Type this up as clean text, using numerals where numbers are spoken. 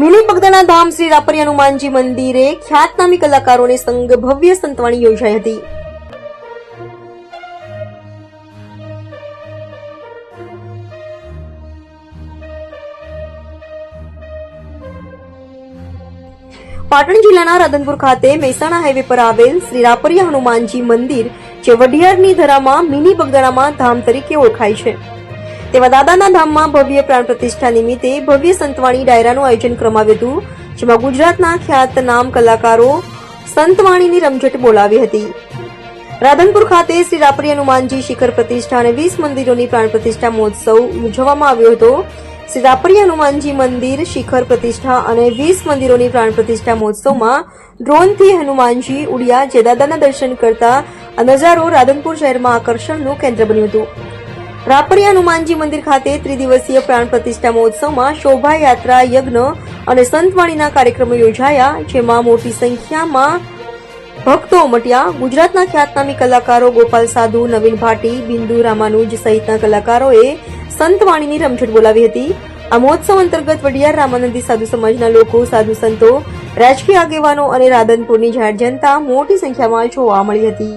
Mini Bagdana ધામ શ્રી રાપરી હનુમાનજી મંદિરે ખ્યાતનામી કલાકારોને સંગ ભવ્ય સંતવાણી યોજાઈ હતી। પાટણ જિલ્લાના રાધનપુર ખાતે મહેસાણા હાઈવે પર આવેલ શ્રી રાપરી હનુમાનજી મંદિર જે વઢિયારની ધરામાં મિની બગદાણામાં ધામ તરીકે ઓળખાય છે તેવા દાદાના ધામમાં ભવ્ય પ્રાણ પ્રતિષ્ઠા નિમિત્તે ભવ્ય સંતવાણી ડાયરાનું આયોજન કરવામાં આવ્યું હતું, જેમાં ગુજરાતના ખ્યાતનામ કલાકારો સંતવાણીની રમઝટ બોલાવી હતી। રાધનપુર ખાતે શ્રી રાપરી હનુમાનજી શિખર પ્રતિષ્ઠા અને 20 મંદિરોની પ્રાણ પ્રતિષ્ઠા મહોત્સવ ઉજવવામાં આવ્યો હતો। શ્રી રાપરી હનુમાનજી મંદિર શિખર પ્રતિષ્ઠા અને 20 મંદિરોની પ્રાણ પ્રતિષ્ઠા મહોત્સવમાં ડ્રોનથી હનુમાનજી ઉડ્યા, જે દાદાના દર્શન કરતા આ નજારો રાધનપુર શહેરમાં આકર્ષણનું કેન્દ્ર બન્યું હતું। રાપરી હનુમાનજી મંદિર ખાતે ત્રિદિવસીય પ્રાણ પ્રતિષ્ઠા મહોત્સવમાં શોભાયાત્રા, યજ્ઞ અને સંતવાણીના કાર્યક્રમો યોજાયા, જેમાં મોટી સંખ્યામાં ભક્તો ઉમટ્યા। ગુજરાતના ખ્યાતનામી કલાકારો ગોપાલ સાધુ, નવીન ભાટી, બિંદુ રામાનુજ સહિતના કલાકારોએ સંતવાણીની રમઝટ બોલાવી હતી। આ મહોત્સવ અંતર્ગત વઢિયાર રામાનંદી સાધુ સમાજના લોકો, સાધુ સંતો, રાજકીય આગેવાનો અને રાધનપુરની જાહેર જનતા મોટી સંખ્યામાં જોવા મળી હતી।